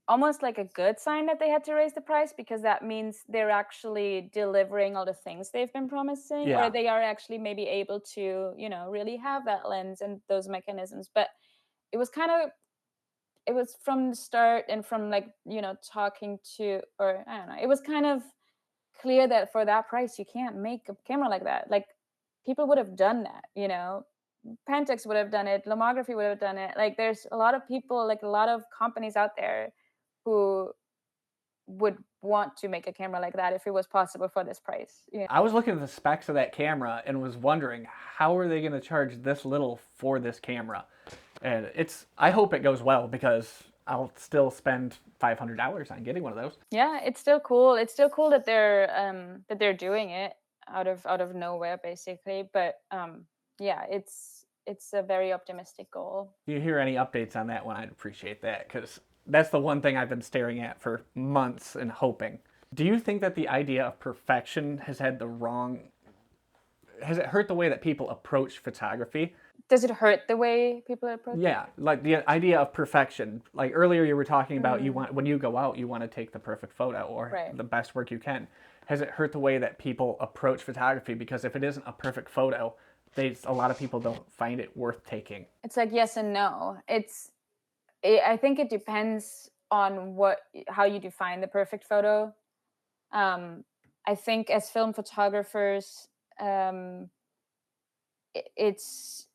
[SPEAKER 2] almost like a good sign that they had to raise the price, because that means they're actually delivering all the things they've been promising,
[SPEAKER 1] Yeah.
[SPEAKER 2] or they are actually maybe able to, really have that lens and those mechanisms. But it was kind of it was from the start, and from like, talking to, or I don't know, it was kind of clear that for that price you can't make a camera like that. Like, people would have done that, Pentax would have done it, Lomography would have done it. Like, there's a lot of people, like a lot of companies out there who would want to make a camera like that if it was possible for this price. Yeah.
[SPEAKER 1] I was looking at the specs of that camera and was wondering, how are they going to charge this little for this camera? And I hope it goes well, because I'll still spend $500 on getting one of those.
[SPEAKER 2] Yeah, it's still cool. It's still cool that they're doing it out of nowhere, basically. But yeah, it's a very optimistic goal.
[SPEAKER 1] If you hear any updates on that one, I'd appreciate that, because that's the one thing I've been staring at for months and hoping. Do you think that the idea of perfection has it hurt the way that people approach photography?
[SPEAKER 2] Does it hurt the way people approach it?
[SPEAKER 1] Yeah, like the idea of perfection. Like earlier you were talking about, when you go out, you want to take the perfect photo, or
[SPEAKER 2] Right.
[SPEAKER 1] the best work you can. Has it hurt the way that people approach photography? Because if it isn't a perfect photo, a lot of people don't find it worth taking.
[SPEAKER 2] It's like yes and no. I think it depends on how you define the perfect photo. I think as film photographers, it's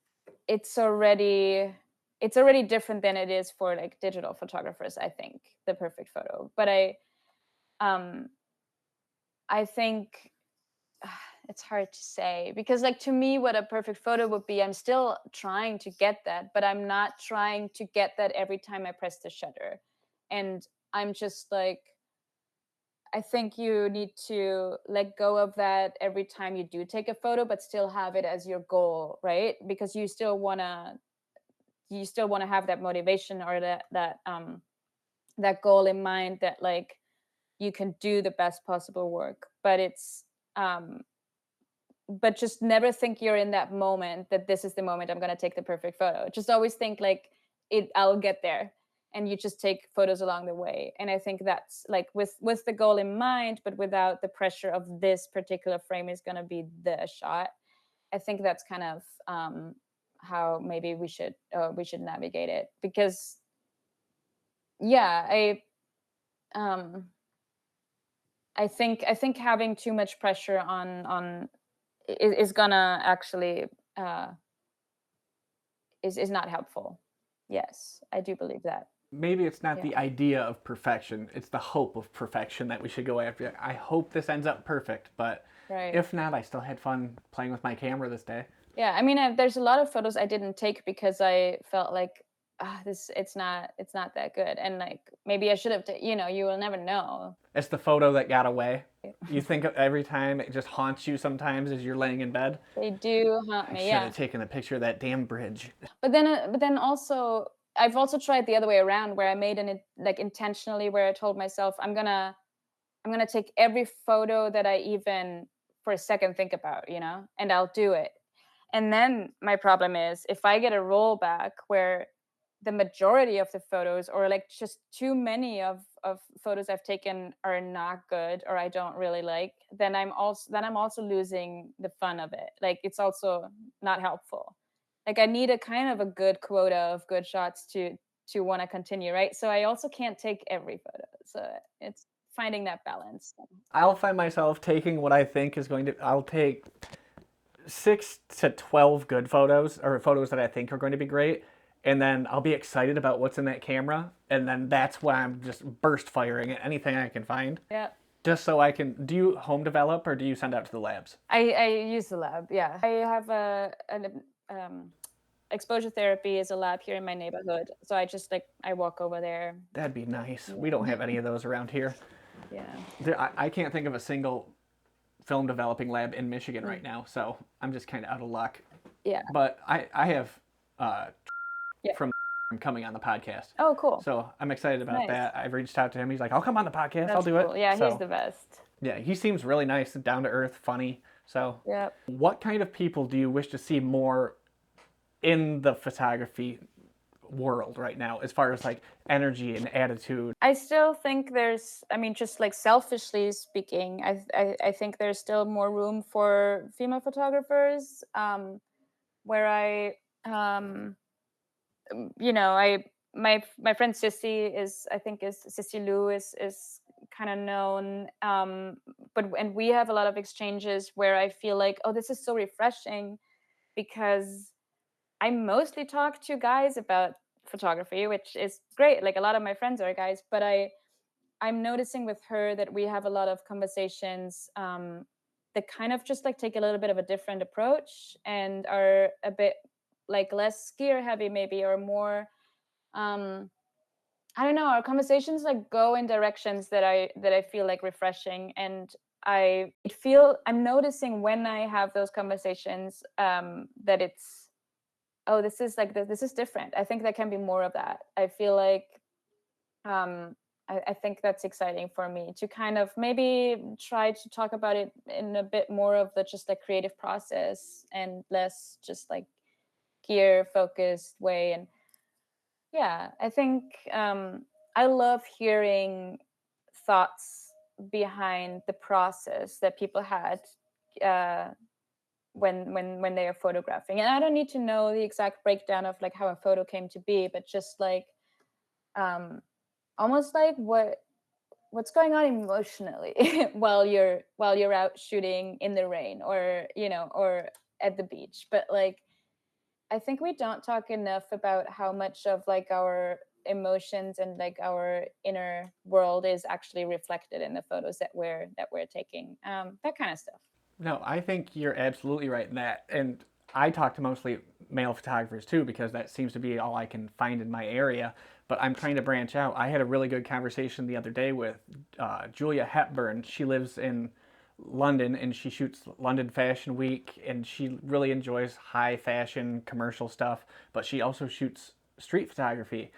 [SPEAKER 2] it's already it's already different than it is for like digital photographers. I think the perfect photo, but um I think it's hard to say because like to me what a perfect photo would be, I'm still trying to get that, but I'm not trying to get that every time I press the shutter. And I'm just like, I think you need to let go of that every time you do take a photo, but still have it as your goal, right? Because you still want to have that motivation or that goal in mind, that like you can do the best possible work. Um but just never think you're in that moment, that this is the moment I'm going to take the perfect photo. Just always think like I'll get there, and you just take photos along the way. And I think that's like with the goal in mind, but without the pressure of this particular frame is going to be the shot. I think that's kind of how maybe we should navigate it. Because yeah, um I think having too much pressure on is gonna actually is not helpful. Yes, I do believe that.
[SPEAKER 1] Maybe it's not
[SPEAKER 2] Yeah.
[SPEAKER 1] the idea of perfection, it's the hope of perfection that we should go after. I hope this ends up perfect, but
[SPEAKER 2] Right.
[SPEAKER 1] if not, I still had fun playing with my camera this day.
[SPEAKER 2] Yeah, I mean, there's a lot of photos I didn't take because I felt like, this it's not that good, and like maybe I should have. You will never know.
[SPEAKER 1] It's the photo that got away. You think of every time, it just haunts you sometimes as you're laying in bed.
[SPEAKER 2] They do haunt
[SPEAKER 1] I
[SPEAKER 2] me.
[SPEAKER 1] should
[SPEAKER 2] Yeah,
[SPEAKER 1] have taken a picture of that damn bridge.
[SPEAKER 2] but then also I've also tried the other way around, where I made like intentionally, where I told myself I'm gonna take every photo that I even for a second think about, and I'll do it. And then my problem is if I get a rollback where the majority of the photos, or like just too many of photos I've taken, are not good, or I don't really like, then I'm also losing the fun of it. Like it's also not helpful. Like I need a kind of a good quota of good shots to want to continue, right? So I also can't take every photo. So it's finding that balance.
[SPEAKER 1] I'll find myself taking what I think is going to. I'll take 6 to 12 good photos, or photos that I think are going to be great, and then I'll be excited about what's in that camera, and then that's when I'm just burst firing at anything I can find.
[SPEAKER 2] Yeah.
[SPEAKER 1] Just so I can. Do you home develop or do you send out to the labs?
[SPEAKER 2] I use the lab. Yeah, I have an exposure therapy is a lab here in my neighborhood, so I just like I walk over there.
[SPEAKER 1] That'd be nice.
[SPEAKER 2] Yeah.
[SPEAKER 1] We don't have any of those around here.
[SPEAKER 2] Yeah.
[SPEAKER 1] I can't think of a single film developing lab in Michigan right now, so I'm just kind of out of luck.
[SPEAKER 2] Yeah.
[SPEAKER 1] But I have
[SPEAKER 2] Yeah.
[SPEAKER 1] from coming on the podcast.
[SPEAKER 2] Oh, cool.
[SPEAKER 1] So I'm excited about
[SPEAKER 2] Nice.
[SPEAKER 1] that. I've reached out to him. He's like, I'll come on the podcast.
[SPEAKER 2] That's
[SPEAKER 1] I'll do
[SPEAKER 2] cool.
[SPEAKER 1] it.
[SPEAKER 2] Yeah,
[SPEAKER 1] So,
[SPEAKER 2] he's the best.
[SPEAKER 1] yeah, he seems really nice, down to earth, funny. So,
[SPEAKER 2] Yeah.
[SPEAKER 1] what kind of people do you wish to see more in the photography world right now, as far as like energy and attitude?
[SPEAKER 2] I still think I mean, just like selfishly speaking, I think there's still more room for female photographers. Where my friend Sissy is Sissy Lou is kind of known. And we have a lot of exchanges where I feel like, oh, this is so refreshing, because I mostly talk to guys about photography, which is great. Like a lot of my friends are guys, but I'm noticing with her that we have a lot of conversations that kind of just like take a little bit of a different approach, and are a bit like less gear heavy maybe, or more I don't know, our conversations like go in directions that I feel like refreshing. And I'm noticing when I have those conversations that it's, oh, this is like this is different. I think there can be more of that. I feel like I think that's exciting for me to kind of maybe try to talk about it in a bit more of the just like creative process, and less just like gear focused way. And yeah, I think I love hearing thoughts behind the process that people had uh, when they are photographing. And I don't need to know the exact breakdown of like how a photo came to be, but just like almost like what's going on emotionally while you're out shooting in the rain, or or at the beach. But like, I think we don't talk enough about how much of like our emotions and like our inner world is actually reflected in the photos that we're taking. That kind of stuff.
[SPEAKER 1] No, I think you're absolutely right in that. And I talk to mostly male photographers too, because that seems to be all I can find in my area. But I'm trying to branch out. I had a really good conversation the other day with Julia Hepburn. She lives in London and she shoots London Fashion Week, and she really enjoys high fashion commercial stuff, but she also shoots street photography.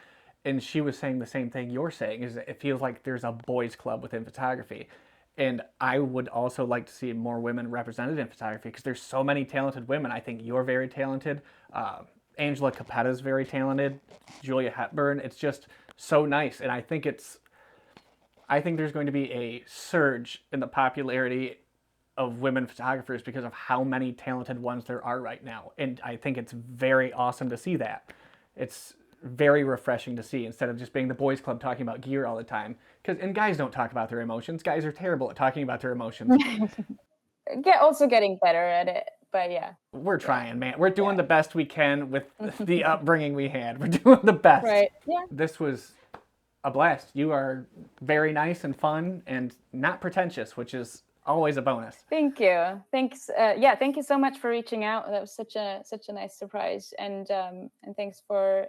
[SPEAKER 1] And she was saying the same thing you're saying, is that it feels like there's a boys club within photography. And I would also like to see more women represented in photography, because there's so many talented women. I think you're very talented. Angela Capetta's very talented. Julia Hepburn. It's just so nice, and I think there's going to be a surge in the popularity of women photographers because of how many talented ones there are right now. And I think it's very awesome to see that. It's very refreshing to see, instead of just being the boys club talking about gear all the time. And guys don't talk about their emotions. Guys are terrible at talking about their emotions.
[SPEAKER 2] Also getting better at it, but yeah.
[SPEAKER 1] We're trying, man. We're doing
[SPEAKER 2] Yeah.
[SPEAKER 1] the best we can with the upbringing we had. We're doing the best.
[SPEAKER 2] Right. Yeah.
[SPEAKER 1] This was a blast. You are very nice and fun and not pretentious, which is always a bonus.
[SPEAKER 2] Thank you. Thanks. Yeah. Thank you so much for reaching out. That was such a nice surprise, and thanks for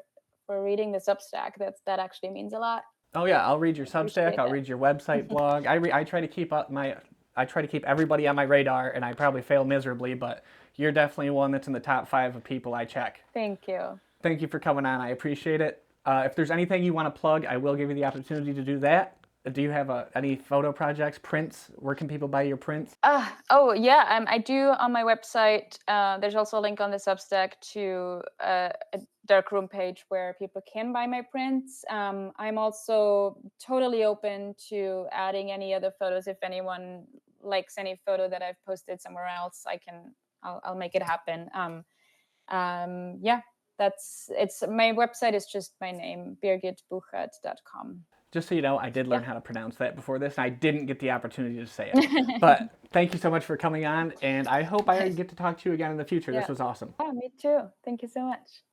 [SPEAKER 2] reading the Substack. That actually means a lot.
[SPEAKER 1] Oh yeah, I'll read your Substack. I'll
[SPEAKER 2] that.
[SPEAKER 1] read your website blog. I try to keep everybody on my radar, and I probably fail miserably, but you're definitely one that's in the top 5 of people I check.
[SPEAKER 2] Thank you.
[SPEAKER 1] Thank you for coming on. I appreciate it. If there's anything you want to plug, I will give you the opportunity to do that. Do you have any photo projects, prints? Where can people buy your prints?
[SPEAKER 2] Oh yeah, I do on my website. There's also a link on the Substack to a darkroom page where people can buy my prints. I'm also totally open to adding any other photos. If anyone likes any photo that I've posted somewhere else, I'll make it happen. Yeah, my website is just my name, birgitbuchart.com.
[SPEAKER 1] Just so you know, I did learn how to pronounce that before this, and I didn't get the opportunity to say it. But thank you so much for coming on, and I hope I get to talk to you again in the future.
[SPEAKER 2] Yeah.
[SPEAKER 1] This was awesome.
[SPEAKER 2] Oh, me too. Thank you so much.